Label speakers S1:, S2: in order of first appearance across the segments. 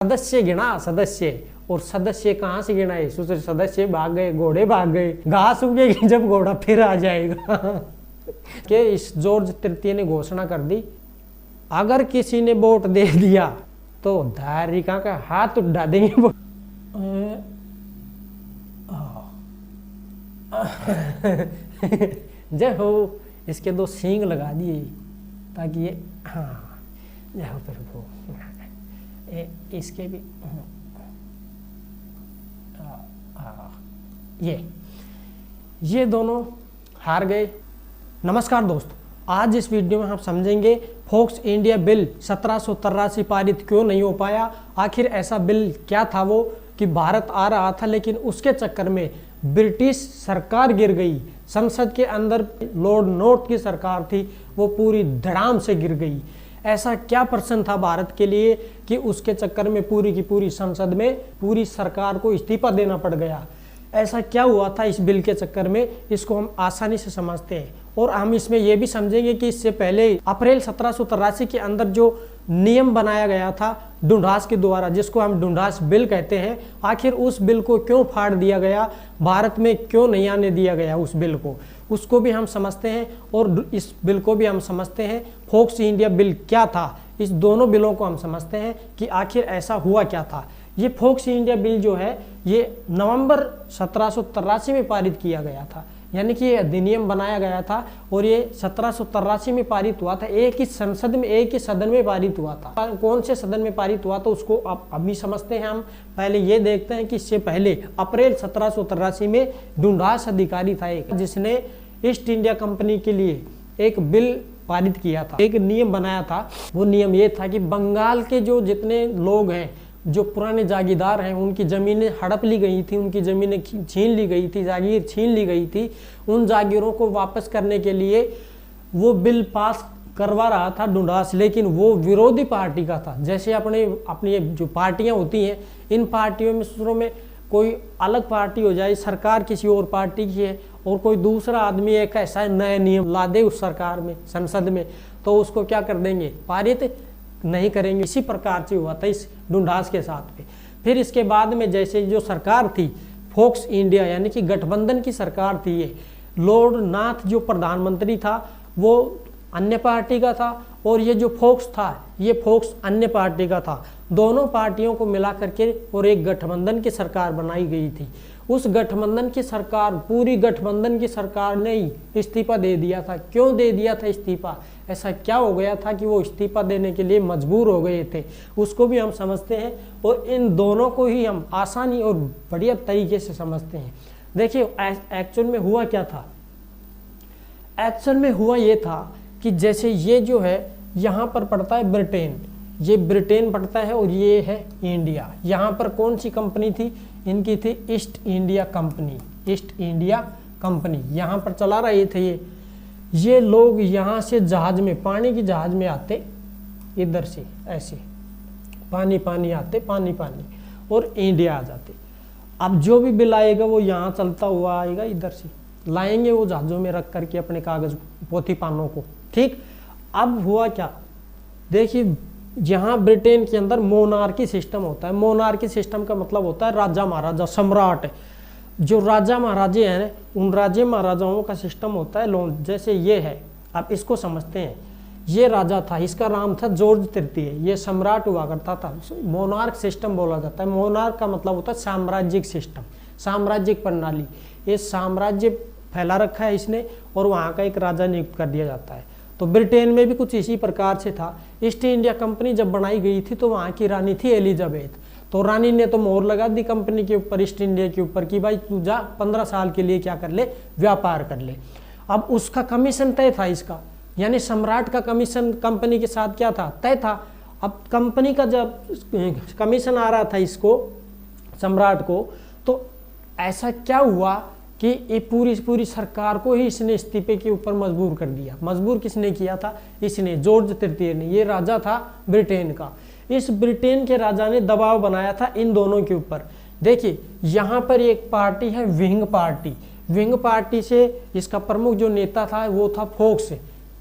S1: सदस्य गिना, सदस्य, और सदस्य कहाँ से गिनाए, सदस्य भाग गए, घोड़े भाग गए, घास उगेगी जब घोड़ा फिर आ जाएगा। कि इस जॉर्ज तृतीय ने घोषणा कर दी, अगर किसी ने वोट दे दिया तो धारिका का हाथ उठा देंगे वो। जय हो, इसके 2 सींग लगा दिए ताकि ये, हाँ जय हो प्रभु, इसके भी ये दोनों हार गए। नमस्कार दोस्तों, आज इस वीडियो में हम समझेंगे फोक्स इंडिया बिल 1783 पारित क्यों नहीं हो पाया। आखिर ऐसा बिल क्या था वो कि भारत आ रहा था लेकिन उसके चक्कर में ब्रिटिश सरकार गिर गई। संसद के अंदर लॉर्ड नॉर्थ की सरकार थी, वो पूरी धड़ाम से गिर गई। ऐसा क्या प्रश्न था भारत के लिए कि उसके चक्कर में पूरी की पूरी संसद में पूरी सरकार को इस्तीफा देना पड़ गया। ऐसा क्या हुआ था इस बिल के चक्कर में, इसको हम आसानी से समझते हैं। और हम इसमें यह भी समझेंगे कि इससे पहले अप्रैल 1783 के अंदर जो नियम बनाया गया था ढूंढास के द्वारा, जिसको हम ढूंढास बिल कहते हैं, आखिर उस बिल को क्यों फाड़ दिया गया, भारत में क्यों नहीं आने दिया गया उस बिल को, उसको भी हम समझते हैं। और इस बिल को भी हम समझते हैं फोक्स इंडिया बिल क्या था। इस दोनों बिलों को हम समझते हैं कि आखिर ऐसा हुआ क्या था। ये फोक्स इंडिया बिल जो है ये नवंबर 1783 में पारित किया गया था, यानी कि ये अधिनियम बनाया गया था और ये 1783 में पारित हुआ था। एक ही संसद में, एक ही सदन में पारित हुआ था। कौन से सदन में पारित हुआ था उसको आप अभी समझते हैं। हम पहले ये देखते हैं कि इससे पहले अप्रैल 1783 में ढूंढास अधिकारी था एक, जिसने ईस्ट इंडिया कंपनी के लिए एक बिल पारित किया था, एक नियम बनाया था। वो नियम ये था कि बंगाल के जो जितने लोग हैं, जो पुराने जागीरदार हैं, उनकी ज़मीनें हड़प ली गई थी, उनकी ज़मीनें छीन ली गई थी, जागीर छीन ली गई थी, उन जागीरों को वापस करने के लिए वो बिल पास करवा रहा था ढूंढास। लेकिन वो विरोधी पार्टी का था। जैसे अपनी जो पार्टियां होती हैं, इन पार्टियों में शुरू में कोई अलग पार्टी हो जाए, सरकार किसी और पार्टी की है, और कोई दूसरा आदमी एक ऐसा नया नियम ला दे उस सरकार में, संसद में, तो उसको क्या कर देंगे, पारित नहीं करेंगे। इसी प्रकार से हुआ था इस ढूंढास के साथ में। फिर इसके बाद में जैसे जो सरकार थी फोक्स इंडिया, यानी कि गठबंधन की सरकार थी, ये लॉर्ड नॉर्थ जो प्रधानमंत्री था वो अन्य पार्टी का था, और ये जो फोक्स था ये फोक्स अन्य पार्टी का था। दोनों पार्टियों को मिला करके और एक गठबंधन की सरकार बनाई गई थी। उस गठबंधन की सरकार, पूरी गठबंधन की सरकार ने ही इस्तीफा दे दिया था। क्यों दे दिया था इस्तीफा, ऐसा क्या हो गया था कि वो इस्तीफा देने के लिए मजबूर हो गए थे, उसको भी हम समझते हैं। और इन दोनों को ही हम आसानी और बढ़िया तरीके से समझते हैं। देखिए एक्चुअल में हुआ क्या था। एक्चुअल में हुआ ये था कि जैसे ये जो है यहाँ पर पड़ता है ब्रिटेन, ये ब्रिटेन पड़ता है, और ये है इंडिया। यहाँ पर कौन सी कंपनी थी, इनकी थी east India company. East India company यहाँ पर चला रहे थे ये लोग यहाँ से जहाज में, पानी की जहाज में आते, इधर से ऐसे पानी पानी आते, पानी पानी, और इंडिया आ जाते। अब जो भी बिल आएगा वो यहाँ चलता हुआ आएगा, इधर से लाएंगे वो जहाज़ों में रख करके अपने कागज पोथी पानों को। ठीक, अब हुआ क्या, देखिए यहाँ ब्रिटेन के अंदर मोनार्की सिस्टम होता है। मोनार्की सिस्टम का मतलब होता है राजा महाराजा, सम्राट। जो राजा महाराजे हैं उन राजे महाराजाओं का सिस्टम होता है लोन। जैसे ये है, आप इसको समझते हैं, ये राजा था, इसका नाम था जॉर्ज तृतीय, ये सम्राट हुआ करता था। मोनार्क सिस्टम बोला जाता है। मोनार्क का मतलब होता है साम्राज्यिक सिस्टम, साम्राज्यिक प्रणाली। ये साम्राज्य फैला रखा है इसने, और वहाँ का एक राजा नियुक्त कर दिया जाता है। तो ब्रिटेन में भी कुछ इसी प्रकार से था। ईस्ट इंडिया कंपनी जब बनाई गई थी तो वहाँ की रानी थी एलिजाबेथ। तो रानी ने तो मोहर लगा दी कंपनी के ऊपर, ईस्ट इंडिया के ऊपर, कि भाई तू जा 15 साल के लिए क्या कर ले, व्यापार कर ले। अब उसका कमीशन तय था इसका, यानी सम्राट का कमीशन कंपनी के साथ क्या था, तय था। अब कंपनी का जब कमीशन आ रहा था इसको, सम्राट को, तो ऐसा क्या हुआ कि ये पूरी सरकार को ही इसने इस्तीफे के ऊपर मजबूर कर दिया। मजबूर किसने किया था, इसने, जॉर्ज तृतीय ने। ये राजा था ब्रिटेन का। इस ब्रिटेन के राजा ने दबाव बनाया था इन दोनों के ऊपर। देखिए यहाँ पर एक पार्टी है विंग पार्टी। विंग पार्टी से इसका प्रमुख जो नेता था वो था फोक्स।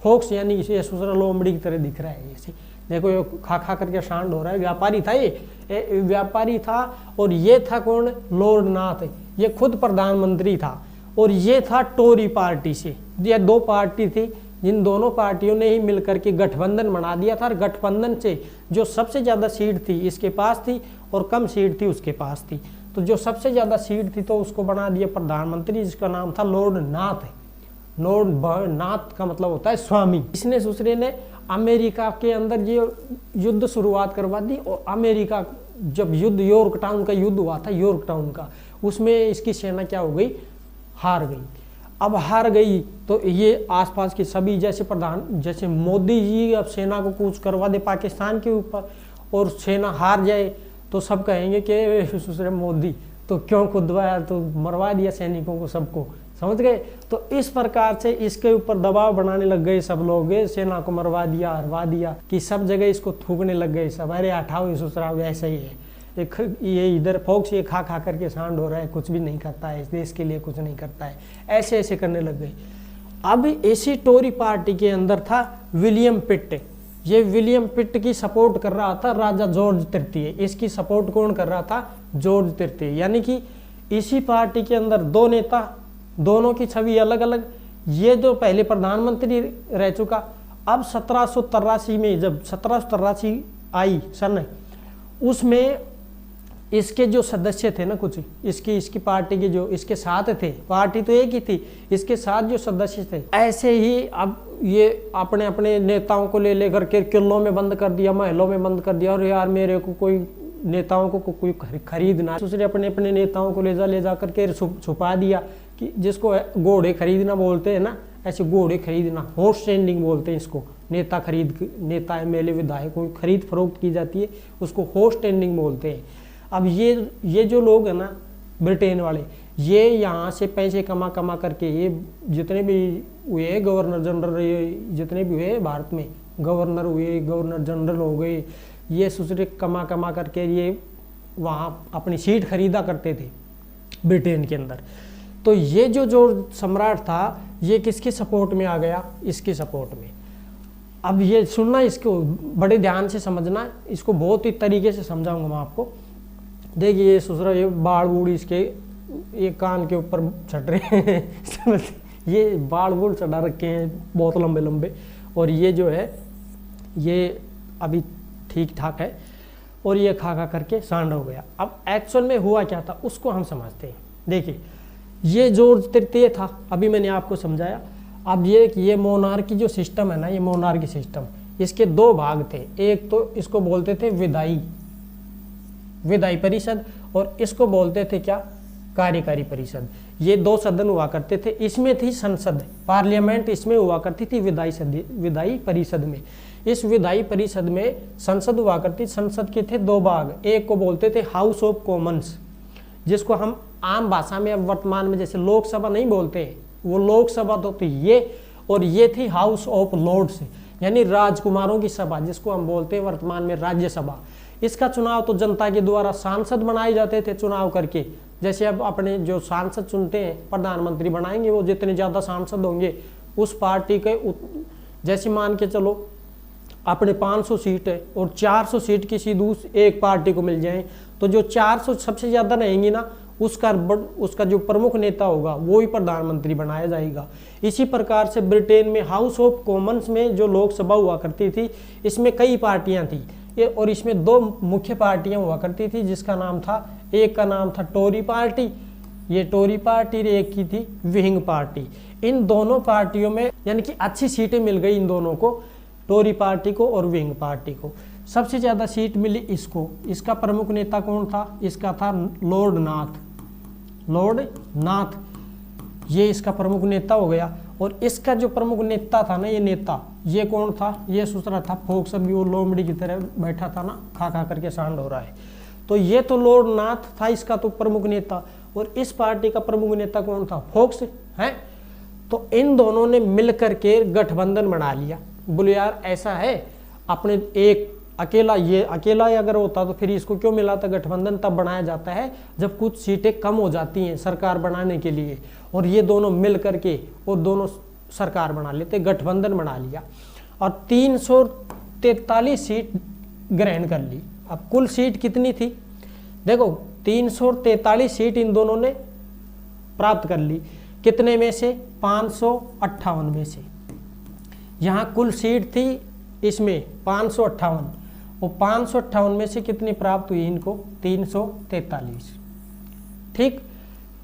S1: फोक्स यानी इसे सुसरा लोमड़ी की तरह दिख रहा है, इसे देखो ये खा खा करके शांड हो रहा है। व्यापारी था ये व्यापारी था। और ये था कौन? लॉर्ड नाथ। ये खुद प्रधानमंत्री था और ये था टोरी पार्टी से। ये दो पार्टी थी, जिन दोनों पार्टियों ने ही मिलकर के गठबंधन बना दिया था। और गठबंधन से जो सबसे ज़्यादा सीट थी इसके पास थी और कम सीट थी उसके पास थी। तो जो सबसे ज़्यादा सीट थी तो उसको बना दिया प्रधानमंत्री, जिसका नाम था लॉर्ड नाथ। लॉर्ड नाथ का मतलब होता है स्वामी। इसने दूसरे ने अमेरिका के अंदर ये युद्ध शुरुआत करवा दी। और अमेरिका जब युद्ध यॉर्क टाउन का युद्ध हुआ था, यॉर्क टाउन का, उसमें इसकी सेना क्या हो गई? हार गई। अब हार गई तो ये आसपास के सभी जैसे मोदी जी अब सेना को कूच करवा दे पाकिस्तान के ऊपर और सेना हार जाए तो सब कहेंगे कि दूसरे मोदी तो क्यों खुदवाया, तो मरवा दिया सैनिकों को, सबको। समझ गए? तो इस प्रकार से इसके ऊपर दबाव बनाने लग गए सब लोग, सेना को मरवा दिया, हरवा दिया, कि सब जगह इसको थूकने लग गए सब। अरे हटाओ इस ससुराल, ऐसा ही है ये इधर फोक्स ये खा खा करके सांड हो रहा है, कुछ भी नहीं करता है, इस देश के लिए कुछ नहीं करता है, ऐसे ऐसे करने लग गए। अब इसी टोरी पार्टी के अंदर था विलियम पिट। ये विलियम पिट की सपोर्ट कर रहा था राजा जॉर्ज तृतीय। इसकी सपोर्ट कौन कर रहा था? जॉर्ज तृतीय। यानी कि इसी पार्टी के अंदर दो नेता, दोनों की छवि अलग अलग। ये जो पहले प्रधानमंत्री रह चुका, अब 1783 में जब 1783 आई सन, उसमें इसके जो सदस्य थे ना, कुछ इसकी पार्टी के जो इसके साथ थे, पार्टी तो एक ही थी, इसके साथ जो सदस्य थे, ऐसे ही अब ये अपने अपने नेताओं को ले लेकर के किलों में बंद कर दिया, महलों में बंद कर दिया। और यार मेरे को कोई नेताओं को कोई खरीदना, दूसरे अपने अपने नेताओं को ले जा करके छुपा दिया, कि जिसको घोड़े खरीदना बोलते हैं ना, ऐसे घोड़े खरीदना, हॉर्स ट्रेडिंग बोलते हैं इसको। नेता एमएलए विधायक कोई खरीद फरोख्त की जाती है, उसको हॉर्स ट्रेडिंग बोलते हैं। अब ये जो लोग हैं ना ब्रिटेन वाले, ये यहाँ से पैसे कमा कमा करके, ये जितने भी हुए गवर्नर जनरल, ये जितने भी हुए भारत में गवर्नर हुए, गवर्नर जनरल हो गए, ये दूसरे कमा कमा करके ये वहाँ अपनी सीट खरीदा करते थे ब्रिटेन के अंदर। तो ये जो सम्राट था, ये किसके सपोर्ट में आ गया? इसके सपोर्ट में। अब ये सुनना, इसको बड़े ध्यान से समझना, इसको बहुत ही तरीके से समझाऊंगा मैं आपको। देखिए ये ससुरा, ये बाल बूढ़ इसके ये कान के ऊपर चढ़ रहे हैं ये बाल बूढ़ चढ़ा रखे हैं बहुत लंबे लंबे। और ये जो है ये अभी ठीक ठाक है, और ये खा खा करके सांड हो गया। अब एक्चुअल में हुआ क्या था उसको हम समझते हैं। देखिए ये जॉर्ज तृतीय था, अभी मैंने आपको समझाया। अब ये मोनार्की जो सिस्टम है ना, ये मोनार्की सिस्टम, इसके दो भाग थे। एक तो इसको बोलते थे विधायी परिषद, और इसको बोलते थे क्या? कार्यकारी परिषद। ये दो सदन हुआ करते थे। इसमें थी संसद, पार्लियामेंट इसमें हुआ करती थी विधायी परिषद में। इस विधायी परिषद में संसद हुआ करती। संसद के थे दो भाग, एक को बोलते थे हाउस ऑफ कॉमन्स, जिसको हम आम भाषा में अब वर्तमान में जैसे लोकसभा नहीं बोलते, वो लोकसभा तो थी ये। और ये थी हाउस ऑफ लॉर्ड्स, यानी राजकुमारों की सभा, जिसको हम बोलते हैं वर्तमान में राज्यसभा। इसका चुनाव तो जनता के द्वारा सांसद बनाए जाते थे चुनाव करके। जैसे अब अपने जो सांसद चुनते हैं, प्रधानमंत्री बनाएंगे, वो जितने ज़्यादा सांसद होंगे उस पार्टी के, जैसे मान के चलो अपने 500 सीट है और 400 सीट किसी एक पार्टी को मिल जाए, तो जो 400 सबसे ज़्यादा रहेंगी ना, उसका जो प्रमुख नेता होगा वो ही प्रधानमंत्री बनाया जाएगा। इसी प्रकार से ब्रिटेन में हाउस ऑफ कॉमन्स में जो लोकसभा हुआ करती थी, इसमें कई पार्टियां थी और इसमें दो मुख्य पार्टियां हुआ करती थी, जिसका नाम था, एक का नाम था टोरी पार्टी, ये टोरी पार्टी, एक की थी विंग पार्टी। इन दोनों पार्टियों में यानी कि अच्छी सीटें मिल गई इन दोनों को, टोरी पार्टी को और विंग पार्टी को। सबसे ज़्यादा सीट मिली इसको। इसका प्रमुख नेता कौन था? इसका था लॉर्ड नाथ, ये इसका प्रमुख नेता हो गया। और इसका जो प्रमुख नेता था ना, ये कौन था? ये दूसरा था फोक्स। अभी वो लोमड़ी की तरह बैठा था ना, खा खा करके सांड हो रहा है। तो ये तो लॉर्ड नाथ था इसका तो प्रमुख नेता, और इस पार्टी का प्रमुख नेता कौन था? फोक्स है। तो इन दोनों ने मिलकर के गठबंधन बना लिया। बोले यार ऐसा है, अपने एक अकेला अगर होता तो फिर इसको क्यों मिला था? गठबंधन तब बनाया जाता है जब कुछ सीटें कम हो जाती हैं सरकार बनाने के लिए, और ये दोनों मिल करके वो दोनों सरकार बना लेते, गठबंधन बना लिया। और 343 सीट ग्रहण कर ली। अब कुल सीट कितनी थी, देखो 343 सीट इन दोनों ने प्राप्त कर ली। कितने में से, 558 में से। यहाँ कुल सीट थी इसमें 558, और 558 में से कितनी प्राप्त हुई इनको, 343। ठीक,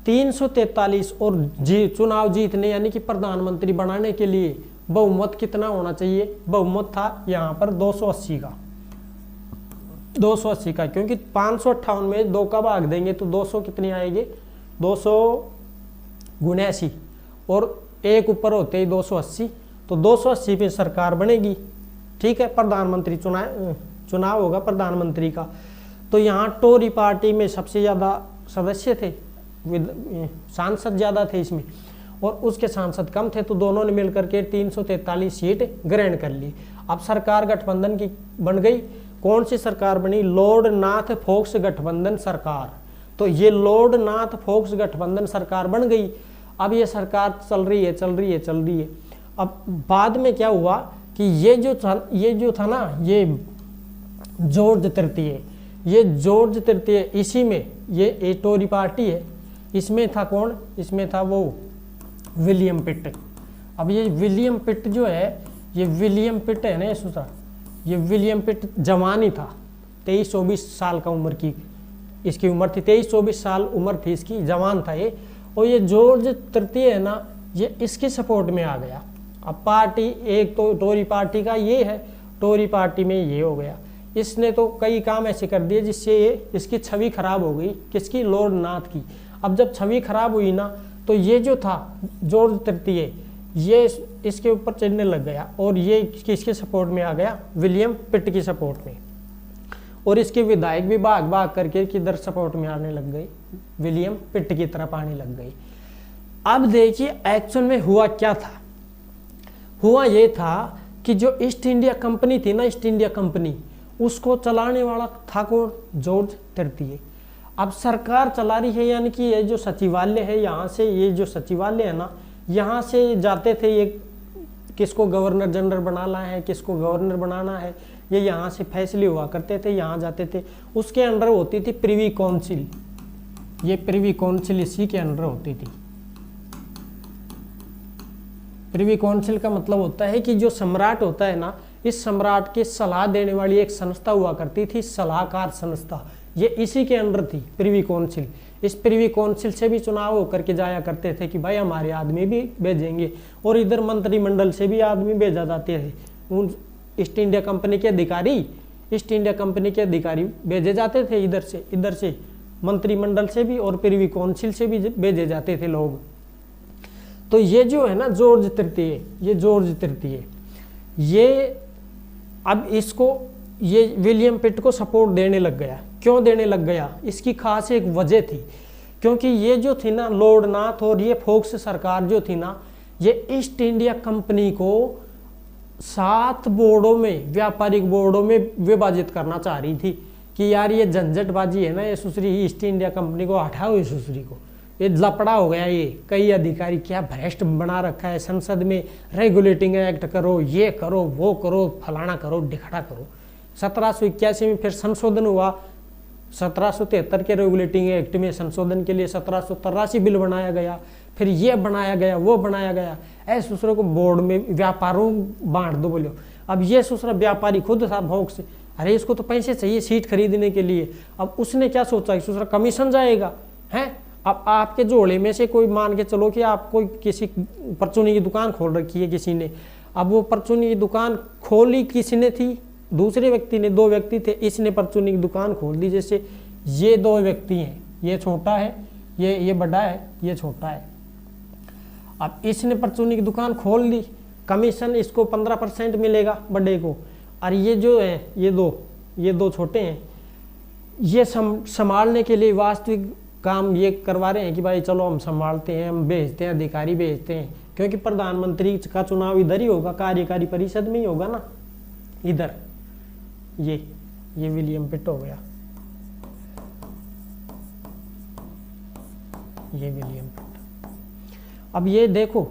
S1: 343 और चुनाव जीतने यानी कि प्रधानमंत्री बनाने के लिए बहुमत कितना होना चाहिए, बहुमत था यहाँ पर 280 का, 280 का, क्योंकि 558 में 2 का भाग देंगे तो 200 कितनी आएगी, 279, और एक ऊपर होते ही 280, तो 280 पे सरकार बनेगी। ठीक है, प्रधानमंत्री चुनाव होगा प्रधानमंत्री का। तो यहाँ टोरी पार्टी में सबसे ज़्यादा सदस्य थे, सांसद ज़्यादा थे इसमें, और उसके सांसद कम थे, तो दोनों ने मिलकर के 343 सीट ग्रहण कर ली। अब सरकार गठबंधन की बन गई। कौन सी सरकार बनी, लॉर्ड नाथ फोक्स गठबंधन सरकार। तो ये लॉर्ड नाथ फोक्स गठबंधन सरकार बन गई। अब ये सरकार चल रही है। अब बाद में क्या हुआ कि ये जो था ना, ये जॉर्ज तृतीय, इसी में ये टोरी पार्टी है, इसमें था कौन, इसमें था वो विलियम पिट। अब ये विलियम पिट जो है, ये विलियम पिट है ना, ये विलियम पिट जवान ही था, 23-24 साल का उम्र की इसकी उम्र थी, 23-24 साल उम्र थी इसकी, जवान था ये। और ये जॉर्ज तृतीय है ना, ये इसके सपोर्ट में आ गया। अब पार्टी एक तो टोरी पार्टी का ये है, टोरी पार्टी में ये हो गया। इसने तो कई काम ऐसे कर दिए जिससे इसकी छवि खराब हो गई, किसकी, लॉर्ड नाथ की। अब जब छवि खराब हुई ना, तो ये जो था जॉर्ज तृतीय, ये इसके ऊपर चढ़ने लग गया, और ये किसके सपोर्ट में आ गया, विलियम पिट की सपोर्ट में। और इसके विधायक भी भाग भाग करके किधर सपोर्ट में आने लग गए, विलियम पिट की तरफ आने लग गई। अब देखिए एक्चुअल में हुआ क्या था। हुआ ये था कि जो ईस्ट इंडिया कंपनी थी ना, ईस्ट इंडिया कंपनी, उसको चलाने वाला था कौन, जॉर्ज तृतीय। अब सरकार चला रही है, यानी कि ये जो सचिवालय है, यहाँ से ये जो सचिवालय है ना, यहाँ से जाते थे ये, किसको गवर्नर जनरल बनाना है, किसको गवर्नर बनाना है, ये यहाँ से फैसले हुआ करते थे, यहाँ जाते थे। उसके अंडर होती थी प्रिवी काउंसिल, ये प्रिवी काउंसिल इसी के अंडर होती थी। प्रिवी काउंसिल का मतलब होता है कि जो सम्राट होता है ना, इस सम्राट की सलाह देने वाली एक संस्था हुआ करती थी, सलाहकार संस्था, ये इसी के अंडर थी प्रिवी काउंसिल। इस प्रिवी काउंसिल से भी चुनाव होकर के जाया करते थे कि भाई हमारे आदमी भी भेजेंगे, और इधर मंत्रिमंडल से भी आदमी भेजा जाते थे। उन ईस्ट इंडिया कंपनी के अधिकारी भेजे जाते थे, इधर से मंत्रिमंडल से भी और प्रिवी काउंसिल से भी भेजे जाते थे लोग। तो ये जो है ना जॉर्ज तृतीय, ये अब इसको ये विलियम पिट को सपोर्ट देने लग गया। क्यों देने लग गया, इसकी खास एक वजह थी, क्योंकि ये जो थी ना लॉर्ड नाथ और ये फोक्स सरकार जो थी ना, ये ईस्ट इंडिया कंपनी को 7 बोर्डों में, व्यापारिक बोर्डों में विभाजित करना चाह रही थी कि यार ये झंझटबाजी है ना, ये सुसरी ईस्ट इंडिया कंपनी को हटाओ, इस सुसरी को, ये लपड़ा हो गया। ये कई अधिकारी क्या भ्रष्ट बना रखा है, संसद में रेगुलेटिंग एक्ट करो, ये करो, वो करो, फलाना करो, ढिखड़ा करो। 1781 में फिर संशोधन हुआ, 1773 के रेगुलेटिंग एक्ट में संशोधन के लिए 1783 बिल बनाया गया, फिर ये बनाया गया, वो बनाया गया। ऐसे दूसरे को बोर्ड में व्यापारों बांट दो बोलो। अब ये दूसरा व्यापारी खुद था भोग से, अरे इसको तो पैसे चाहिए सीट खरीदने के लिए। अब उसने क्या सोचा, दूसरा कमीशन जाएगा है। अब आपके झोले में से कोई मान के चलो कि आप कोई किसी परचूनी की दुकान खोल रखी है किसी ने, अब वो परचूनी की दुकान खोली किसने थी, दूसरे व्यक्ति ने, 2 व्यक्ति थे, इसने परचूनी की दुकान खोल दी। जैसे ये 2 व्यक्ति हैं, ये छोटा है, ये बड़ा है, ये छोटा है। अब इसने परचूनी की दुकान खोल दी, कमीशन इसको 15% मिलेगा बड़े को, और ये जो है ये दो छोटे हैं, ये संभालने के लिए वास्तविक काम ये करवा रहे हैं कि भाई चलो हम संभालते हैं, हम भेजते हैं, अधिकारी भेजते हैं, क्योंकि प्रधानमंत्री का चुनाव इधर ही होगा, कार्यकारी परिषद में ही होगा ना, इधर। ये विलियम पिट हो गया, ये विलियम पिट। अब ये देखो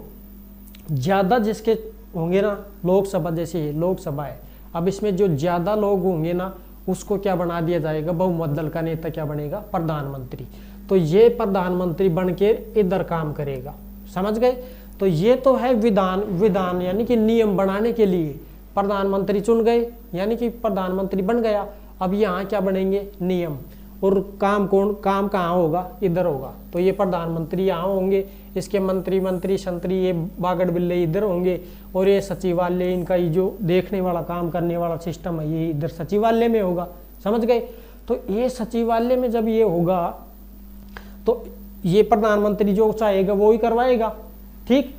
S1: ज्यादा जिसके होंगे ना लोकसभा, जैसे ये लोकसभा है, अब इसमें जो ज़्यादा लोग होंगे ना उसको क्या बना दिया जाएगा, बहुमत दल का नेता क्या बनेगा, प्रधानमंत्री। तो ये प्रधानमंत्री बन के इधर काम करेगा, समझ गए। तो ये तो है विधान यानी कि नियम बनाने के लिए प्रधानमंत्री चुन गए यानी कि प्रधानमंत्री बन गया। अब यहाँ क्या बनेंगे, नियम। और काम कहाँ होगा, इधर होगा। तो ये प्रधानमंत्री यहाँ होंगे, इसके मंत्री संतरी ये बागड़ बिल्ले इधर होंगे, और ये सचिवालय इनका ये जो देखने वाला काम करने वाला सिस्टम है ये इधर सचिवालय में होगा, समझ गए। तो ये सचिवालय में जब ये होगा तो ये प्रधानमंत्री जो चाहेगा वो ही करवाएगा, ठीक।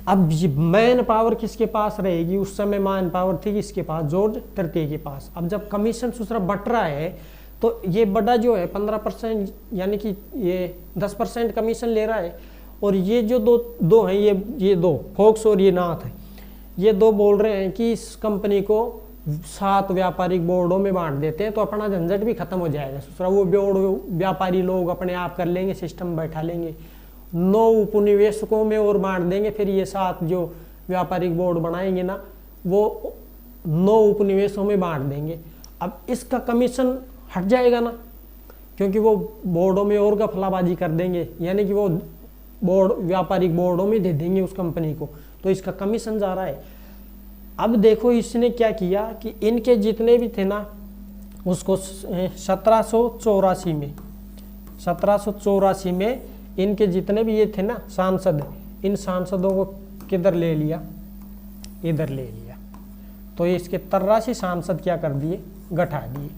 S1: अब मैन पावर किसके पास रहेगी, उस समय मैन पावर थी किसके पास, जॉर्ज तृतीय के पास। अब जब कमीशन दूसरा बट रहा है तो ये बड़ा जो है 15% यानी कि ये 10% कमीशन ले रहा है। और ये जो दो हैं ये दो फोक्स और ये नाथ है, ये दो बोल रहे हैं कि इस कंपनी को 7 व्यापारिक बोर्डों में बांट देते हैं तो अपना झंझट भी खत्म हो जाएगा। दूसरा वो बोर्ड व्यापारी लोग अपने आप कर लेंगे, सिस्टम बैठा लेंगे। 9 उपनिवेशकों में और बांट देंगे, फिर ये 7 जो व्यापारिक बोर्ड बनाएंगे ना वो 9 उपनिवेशों में बांट देंगे। अब इसका कमीशन हट जाएगा ना, क्योंकि वो बोर्डों में और गफलाबाजी कर देंगे, यानी कि वो बोर्ड व्यापारिक बोर्डों में दे देंगे उस कंपनी को, तो इसका कमीशन जा रहा है। अब देखो इसने क्या किया कि इनके जितने भी थे ना उसको 1784 में इनके जितने भी ये थे ना सांसद, इन सांसदों को किधर ले लिया, इधर ले लिया। तो ये इसके 83 सांसद क्या कर दिए, घटा दिए।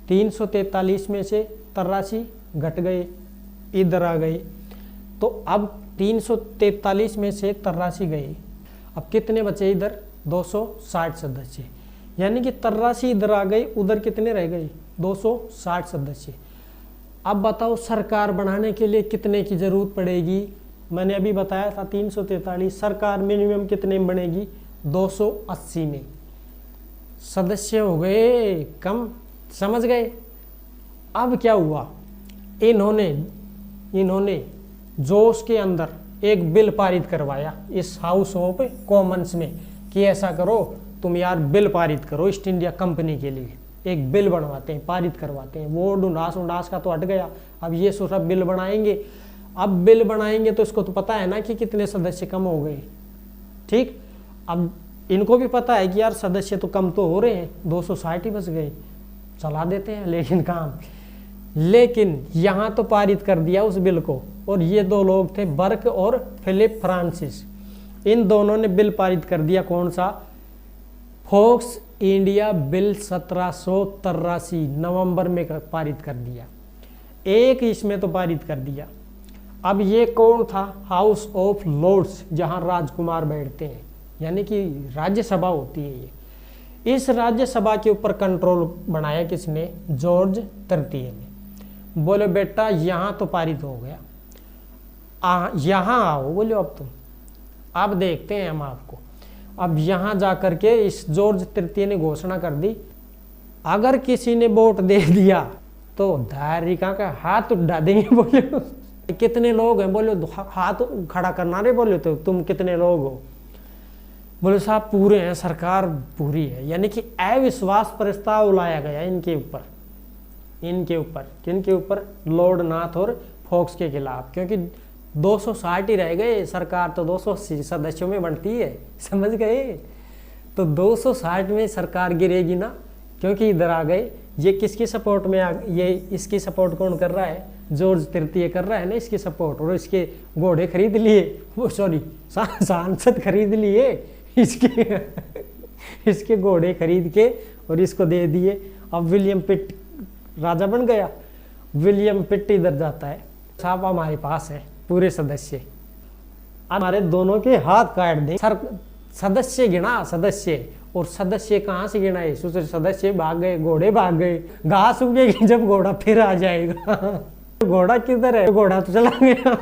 S1: 343 में से 83 घट गए, इधर आ गए। तो अब 343 में से 83 गए, अब कितने बचे इधर, 260 सदस्य, यानी कि 83 इधर आ गए, उधर कितने रह गए, 260 सदस्य। अब बताओ सरकार बनाने के लिए कितने की जरूरत पड़ेगी, मैंने अभी बताया था 343, सरकार मिनिमम कितने में बनेगी, 280 में। सदस्य हो गए कम, समझ गए। अब क्या हुआ, इन्होंने जोश के अंदर एक बिल पारित करवाया इस हाउस ऑफ कॉमन्स में कि ऐसा करो तुम यार, बिल पारित करो ईस्ट इंडिया कंपनी के लिए, एक बिल बनवाते हैं, पारित करवाते हैं। वो उंडास का तो हट गया, अब ये सोचा बिल बनाएंगे। अब बिल बनाएंगे तो इसको तो पता है ना कि कितने सदस्य कम हो गए, ठीक। अब इनको भी पता है कि यार सदस्य तो कम तो हो रहे हैं, 260 ही बच गए, चला देते हैं लेकिन काम। लेकिन यहाँ तो पारित कर दिया उस बिल को, और ये 2 लोग थे बर्क और फिलिप फ्रांसिस, इन दोनों ने बिल पारित कर दिया। कौन सा, फोक्स इंडिया बिल 1783 नवंबर में पारित कर दिया, एक इसमें तो पारित कर दिया। अब ये कौन था, हाउस ऑफ लॉर्ड्स, जहाँ राजकुमार बैठते हैं, यानी कि राज्यसभा होती है ये। इस राज्यसभा के ऊपर कंट्रोल बनाया किसने, जॉर्ज तृतीय ने। बोले बेटा यहाँ तो पारित हो गया, यहाँ आओ, बोले अब तुम, अब देखते हैं हम आपको। अब यहाँ जा करके इस जॉर्ज तृतीय ने घोषणा कर दी, अगर किसी ने वोट दे दिया तो धारिका का हाथ उठा देंगे। बोले कितने लोग हैं, बोले हाथ खड़ा करना रे, बोले तो तुम कितने लोग हो, बोले साहब पूरे हैं, सरकार पूरी है। यानी कि अविश्वास प्रस्ताव लाया गया इनके ऊपर, किनके ऊपर, लॉर्ड नाथ और फोक्स के खिलाफ, क्योंकि 260 ही रह गए, सरकार तो 280 सदस्यों में बनती है, समझ गए। तो 260 में सरकार गिरेगी ना, क्योंकि इधर आ गए। ये किसकी सपोर्ट में ये इसकी सपोर्ट कौन कर रहा है, जॉर्ज तृतीय कर रहा है ना इसकी सपोर्ट, और इसके घोड़े खरीद लिए, वो सॉरी सांसद खरीद लिए इसके घोड़े खरीद के और इसको दे दिए। अब विलियम पिट राजा बन गया। विलियम पिट इधर जाता है, साहब हमारे पास है पूरे सदस्य, हमारे दोनों के हाथ काट दें। सदस्य गिना, सदस्य, और सदस्य कहाँ से गिना है, सदस्य भाग गए, घोड़े भाग गए, घास उगेगी जब घोड़ा फिर आ जाएगा। घोड़ा किधर है, घोड़ा तो चला गया,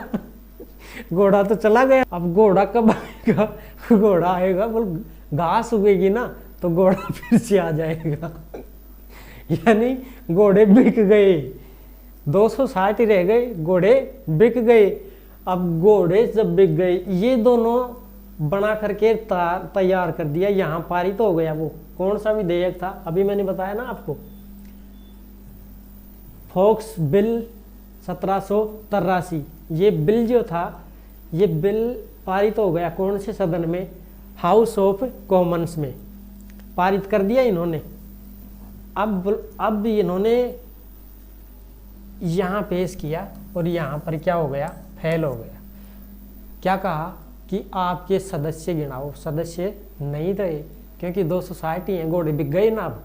S1: घोड़ा तो चला गया। अब घोड़ा कब आएगा, घोड़ा आएगा बोल घास उगेगी ना तो घोड़ा फिर से आ जाएगा। यानी घोड़े बिक गए, 260 रह गए, घोड़े बिक गए। अब घोड़े जब बिक गए, ये दोनों बना करके तैयार कर दिया, यहाँ पारित हो गया। वो कौन सा विधेयक था, अभी मैंने बताया ना आपको, फोक्स बिल 1783। ये बिल जो था, ये बिल पारित हो गया कौन से सदन में, हाउस ऑफ कॉमन्स में पारित कर दिया इन्होंने। अब इन्होंने यहाँ पेश किया और यहाँ पर क्या हो गया, फेल हो गया। क्या कहा कि आपके सदस्य गिनाओ, सदस्य नहीं रहे क्योंकि 260 हैं, घोड़े बिक गए ना अब।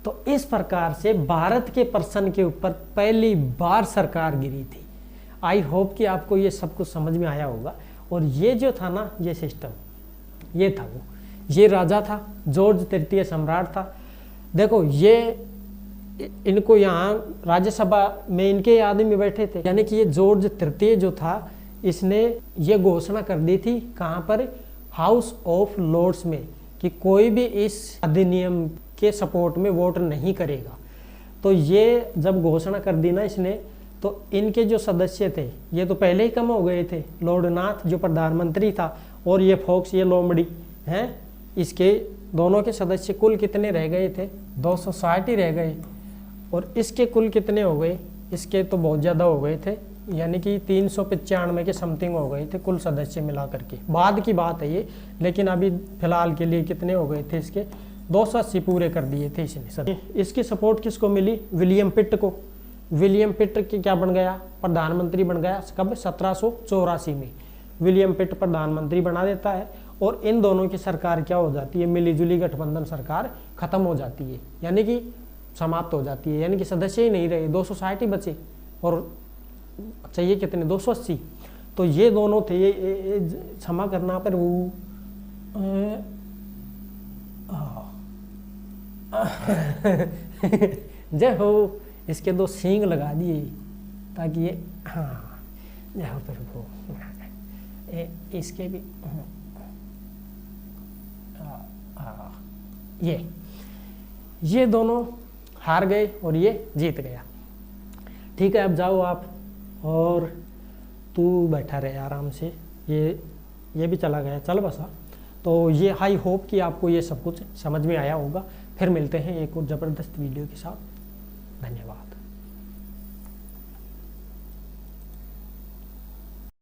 S1: तो इस प्रकार से भारत के प्रश्न के ऊपर पहली बार सरकार गिरी थी। आई होप कि आपको ये सब कुछ समझ में आया होगा। और ये जो था ना, ये सिस्टम, ये था वो, ये राजा था, जॉर्ज तृतीय सम्राट था। देखो ये इनको यहाँ राज्यसभा में इनके आदमी बैठे थे, यानी कि ये जॉर्ज तृतीय जो था, इसने ये घोषणा कर दी थी कहाँ पर, हाउस ऑफ लॉर्ड्स में, कि कोई भी इस अधिनियम के सपोर्ट में वोट नहीं करेगा। तो ये जब घोषणा कर दी ना इसने, तो इनके जो सदस्य थे ये तो पहले ही कम हो गए थे। लॉर्ड नाथ जो प्रधानमंत्री था और ये फोक्स, ये लोमड़ी हैं, इसके दोनों के सदस्य कुल कितने रह गए थे, 260 ही रह गए। और इसके कुल कितने हो गए, इसके तो बहुत ज़्यादा हो गए थे, यानी कि 395 के समथिंग हो गए थे कुल सदस्य मिला करके। बाद की बात है ये, लेकिन अभी फिलहाल के लिए कितने हो गए थे इसके, 280 पूरे कर दिए थे इसने। इसकी सपोर्ट किसको मिली, विलियम पिट को। विलियम पिट के क्या बन गया, प्रधानमंत्री बन गया। कब, 1784 में विलियम पिट प्रधानमंत्री बना देता है। और इन दोनों की सरकार क्या हो जाती है, मिलीजुली गठबंधन सरकार खत्म हो जाती है, यानी कि समाप्त हो जाती है, यानी कि सदस्य ही नहीं रहे, 260 ही बचे और चाहिए कितने, 280। तो ये दोनों थे, ये क्षमा करना पर वो जय हो, इसके 2 सींग लगा दिए ताकि ये, हाँ जय हो प्रभु, इसके भी ये दोनों हार गए और ये जीत गया। ठीक है, अब जाओ आप, और तू बैठा रहे आराम से, ये भी चला गया, चल बसा। तो ये आई होप कि आपको ये सब कुछ समझ में आया होगा। फिर मिलते हैं एक और ज़बरदस्त वीडियो के साथ। धन्यवाद।